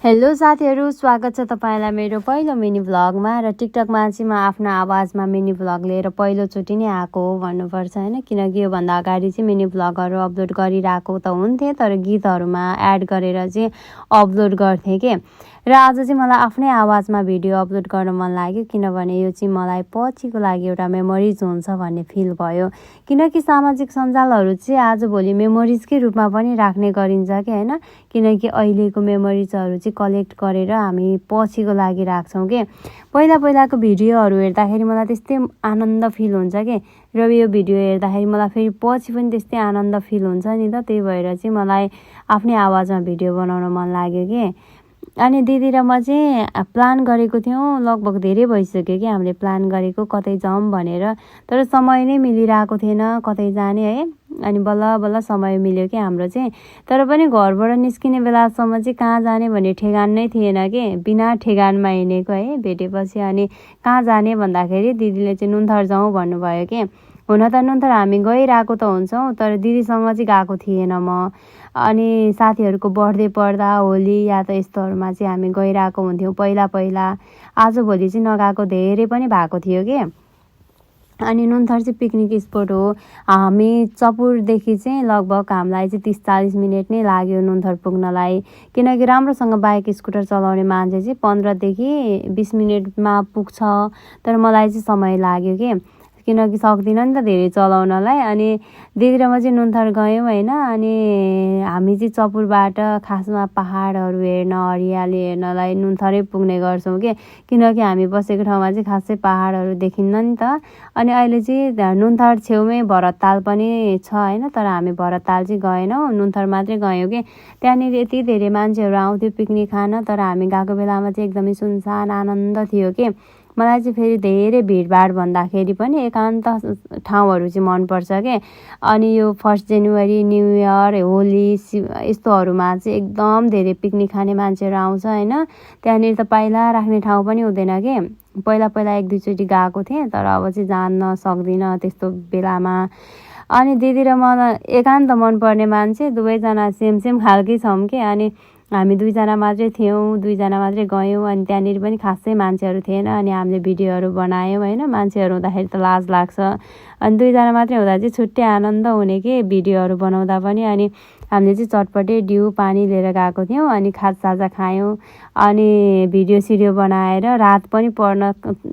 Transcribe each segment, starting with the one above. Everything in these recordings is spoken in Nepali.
हेलो साथीहरू, स्वागत छ तपाईलाई मेरो पहिलो मिनी भ्लगमा। र टिकटकमा चाहिँ म आफ्नो आवाजमा मिनी भ्लग लिएर पहिलोचोटि नै आएको हो भन्नुपर्छ हैन, किनकि योभन्दा अगाडि चाहिँ मिनी भ्लगहरू अपलोड गरिरहेको त हुन्थेँ, तर गीतहरूमा एड गरेर चाहिँ अपलोड गर्थेँ के। र आज चाहिँ मलाई आफ्नै आवाजमा भिडियो अपलोड गर्न मन लाग्यो, किनभने यो चाहिँ मलाई पछिको लागि एउटा मेमोरिज हुन्छ भन्ने फिल भयो। किनकि सामाजिक सञ्जालहरू चाहिँ आजभोलि मेमोरिजकै रूपमा पनि राख्ने गरिन्छ कि हैन, किनकि अहिलेको मेमोरिजहरू चाहिँ कलेक्ट गरेर हामी पछिको लागि राख्छौँ के। पहिलाको भिडियोहरू हेर्दाखेरि मलाई त्यस्तै आनन्द फिल हुन्छ के, र यो भिडियो हेर्दाखेरि मलाई फेरि पछि पनि त्यस्तै आनन्द फिल हुन्छ नि त। त्यही भएर चाहिँ मलाई आफ्नै आवाजमा भिडियो बनाउन मन लाग्यो के। अनि दिदी र म चाहिँ प्लान गरेको थियौँ, लगभग धेरै भइसक्यो कि हामीले प्लान गरेको कतै जाउँ भनेर, तर समय नै मिलिरहेको थिएन कतै जाने है। अनि बल्ल समय मिल्यो कि हाम्रो चाहिँ, तर पनि घरबाट निस्किने बेलासम्म चाहिँ कहाँ जाने भन्ने ठेगान नै थिएन कि, बिना ठेगानमा हिँडेको है भेटेपछि। अनि कहाँ जाने भन्दाखेरि दिदीले चाहिँ नुन्थर जाउँ भन्नुभयो कि। हुन त नुन्थर हामी गइरहेको त हुन्छौँ, तर दिदीसँग चाहिँ गएको थिएन म। अनि साथीहरूको बर्थडे पर्दा, होली या त यस्तोहरूमा चाहिँ हामी गइरहेको हुन्थ्यौँ पहिला। आजभोलि चाहिँ नगएको धेरै पनि भएको थियो कि। अनि नुन्थर चाहिँ पिकनिक स्पोट हो। हामी चपुरदेखि चाहिँ लगभग हामीलाई चाहिँ 30-40 मिनट नै लाग्यो नुन्थर पुग्नलाई, किनकि राम्रोसँग बाइक स्कुटर चलाउने मान्छे चाहिँ 15 देखि 20 मिनटमा पुग्छ, तर मलाई चाहिँ समय लाग्यो कि, किनकि सक्दिनँ नि त धेरै चलाउनलाई। अनि दिदी र म चाहिँ नुन्थर गयौँ होइन। अनि हामी चाहिँ चपुरबाट खासमा पहाडहरू हेर्न, हरियाली हेर्नलाई नुन्थरै पुग्ने गर्छौँ कि, किनकि हामी बसेको ठाउँमा चाहिँ खासै पहाडहरू देखिन्न नि त। अनि अहिले चाहिँ नुन्थर छेउमै भरतताल पनि छ होइन, तर हामी भरतताल चाहिँ गएनौँ, नुन्थर मात्रै गयौँ कि। त्यहाँनिर यति धेरै मान्छेहरू आउँथ्यो पिकनिक खान, तर हामी गएको बेलामा चाहिँ एकदमै सुनसान आनन्द थियो कि। मलाई चाहिँ फेरि धेरै भिडभाड भन्दाखेरि पनि एकान्त ठाउँहरू चाहिँ मनपर्छ के। अनि यो 1 जनवरी, न्यु इयर, होली यस्तोहरूमा चाहिँ एकदम धेरै पिकनिक खाने मान्छेहरू आउँछ होइन। त्यहाँनिर त पाइला राख्ने ठाउँ पनि हुँदैन कि। पहिला 1-2 चोटि गएको थिएँ, तर अब चाहिँ जान सक्दिनँ त्यस्तो बेलामा। अनि दिदी र म एकान्त मनपर्ने मान्छे, दुवैजना सेम खालकै छौँ कि। अनि हामी 2 जना मात्रै थियौँ, 2 जना मात्रै गयौँ। अनि त्यहाँनिर पनि खासै मान्छेहरू थिएन। अनि हामीले भिडियोहरू बनायौँ होइन, मान्छेहरू हुँदाखेरि त लाज लाग्छ। अनि 2 जना मात्रै हुँदा चाहिँ छुट्टै आनन्द हुने कि भिडियोहरू बनाउँदा पनि। अनि हामीले चाहिँ चटपटे डिउ पानी लिएर गएको थियौँ, अनि खाजासाजा खायौँ, अनि भिडियो बनाएर रात पनि पर्न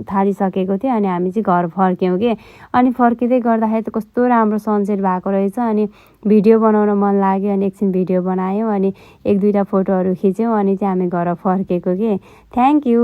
थालिसकेको थियो। अनि हामी चाहिँ घर फर्क्यौँ कि। अनि फर्किँदै गर्दाखेरि त कस्तो राम्रो सनसेट भएको रहेछ। अनि भिडियो बनाउन मन लाग्यो, अनि एकछिन भिडियो बनायौँ, अनि 1-2टा फोटोहरू खिच्यौँ, अनि चाहिँ हामी घर फर्केको कि। Thank you.